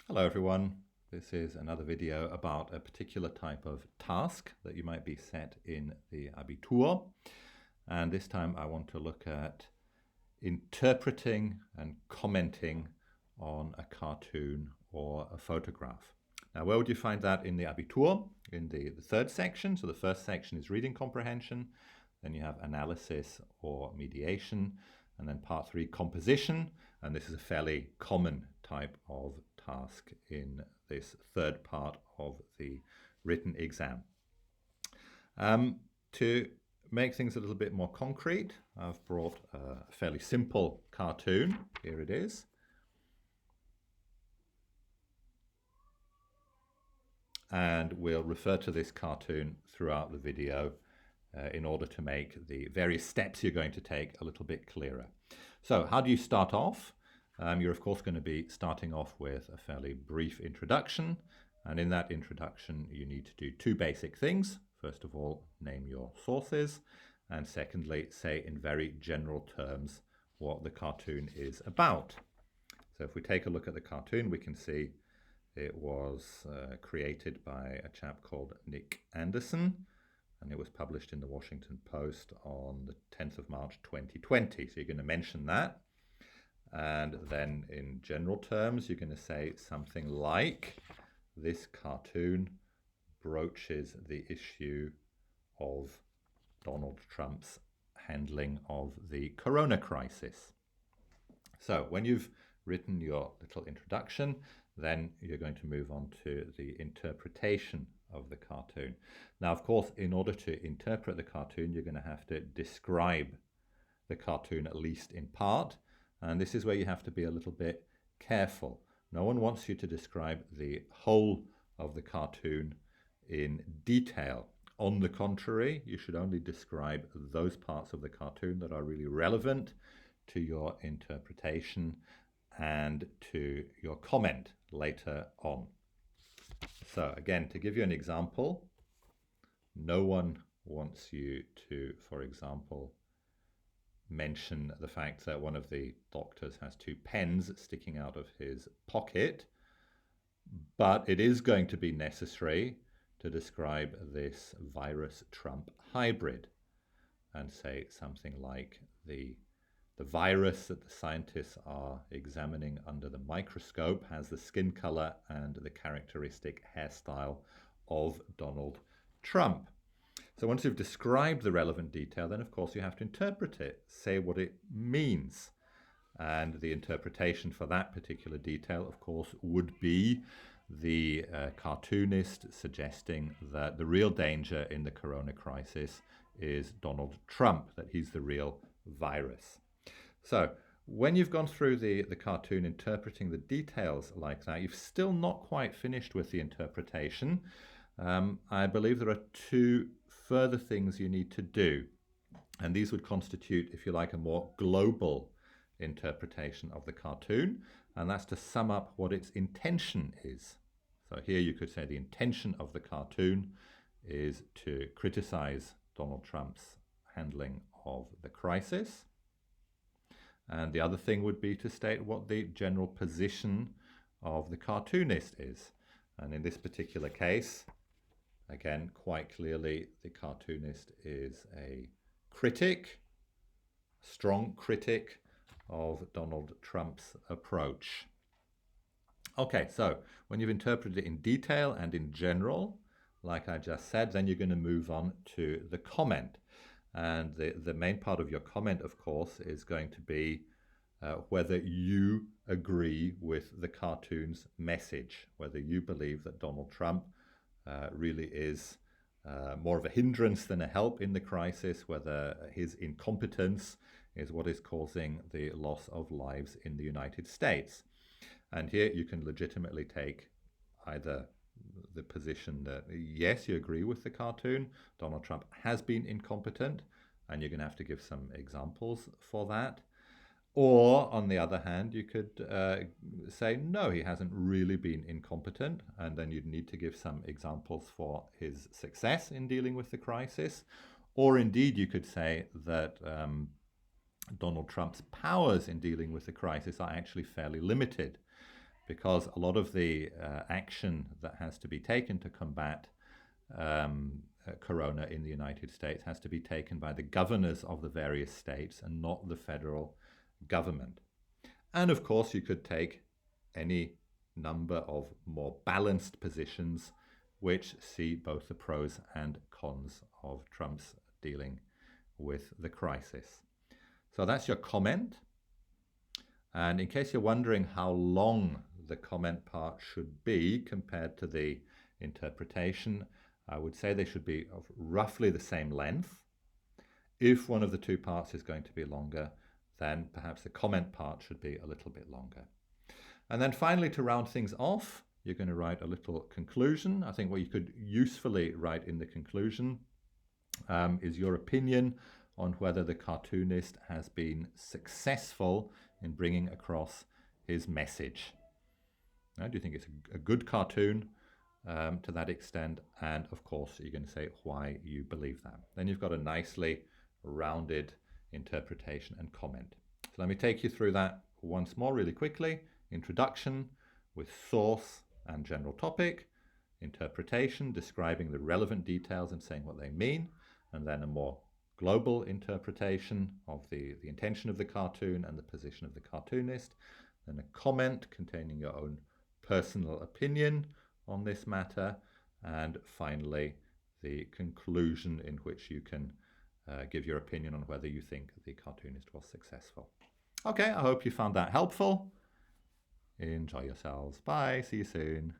Hello everyone, this is another video about a particular type of task that you might be set in the Abitur, and this time I want to look at interpreting and commenting on a cartoon or a photograph. Now, where would you find that in the Abitur? In the third section. So the first section is reading comprehension, then you have analysis or mediation, and then part 3, composition, and this is a fairly common type of task in this third part of the written exam. To make things a little bit more concrete, I've brought a fairly simple cartoon. Here it is. And we'll refer to this cartoon throughout the video in order to make the various steps you're going to take a little bit clearer. So how do you start off? You're of course going to be starting off with a fairly brief introduction, and in that introduction you need to do two basic things. First of all, name your sources, and secondly, say in very general terms what the cartoon is about. So if we take a look at the cartoon, we can see it was created by a chap called Nick Anderson, and it was published in the Washington Post on the 10th of March 2020. So you're going to mention that. And then in general terms, you're going to say something like, this cartoon broaches the issue of Donald Trump's handling of the corona crisis. So when you've written your little introduction, then you're going to move on to the interpretation of the cartoon. Now, of course, in order to interpret the cartoon, you're going to have to describe the cartoon, at least in part. And this is where you have to be a little bit careful. No one wants you to describe the whole of the cartoon in detail. On the contrary, you should only describe those parts of the cartoon that are really relevant to your interpretation and to your comment later on. So again, to give you an example, no one wants you to, for example, mention the fact that one of the doctors has two pens sticking out of his pocket, but it is going to be necessary to describe this virus Trump hybrid and say something like the virus that the scientists are examining under the microscope has the skin color and the characteristic hairstyle of Donald Trump. So once you've described the relevant detail, then of course you have to interpret it, say what it means. And the interpretation for that particular detail, of course, would be the cartoonist suggesting that the real danger in the corona crisis is Donald Trump, that he's the real virus. So when you've gone through the cartoon interpreting the details like that, you've still not quite finished with the interpretation. I believe there are two further things you need to do. And these would constitute, if you like, a more global interpretation of the cartoon. And that's to sum up what its intention is. So here you could say the intention of the cartoon is to criticize Donald Trump's handling of the crisis. And the other thing would be to state what the general position of the cartoonist is. And in this particular case, again, quite clearly, the cartoonist is a critic, strong critic of Donald Trump's approach. Okay, so when you've interpreted it in detail and in general, like I just said, then you're going to move on to the comment. And the main part of your comment, of course, is going to be whether you agree with the cartoon's message, whether you believe that Donald Trump really is more of a hindrance than a help in the crisis, whether his incompetence is what is causing the loss of lives in the United States. And here you can legitimately take either the position that, yes, you agree with the cartoon, Donald Trump has been incompetent, and you're going to have to give some examples for that. Or, on the other hand, you could say, no, he hasn't really been incompetent, and then you'd need to give some examples for his success in dealing with the crisis. Or indeed, you could say that Donald Trump's powers in dealing with the crisis are actually fairly limited. because a lot of the action that has to be taken to combat corona in the United States has to be taken by the governors of the various states and not the federal government. And of course, you could take any number of more balanced positions which see both the pros and cons of Trump's dealing with the crisis. So that's your comment. And in case you're wondering how long the comment part should be compared to the interpretation, I would say they should be of roughly the same length. If one of the two parts is going to be longer, then perhaps the comment part should be a little bit longer. And then finally, to round things off, you're going to write a little conclusion. I think what you could usefully write in the conclusion is your opinion on whether the cartoonist has been successful in bringing across his message. Now, do you think it's a good cartoon to that extent? And of course, you're going to say why you believe that. Then you've got a nicely rounded interpretation and comment. So let me take you through that once more really quickly. Introduction with source and general topic. Interpretation, describing the relevant details and saying what they mean. And then a more global interpretation of the intention of the cartoon and the position of the cartoonist. Then a comment containing your own personal opinion on this matter. And finally, the conclusion in which you can give your opinion on whether you think the cartoonist was successful. Okay, I hope you found that helpful. Enjoy yourselves. Bye. See you soon.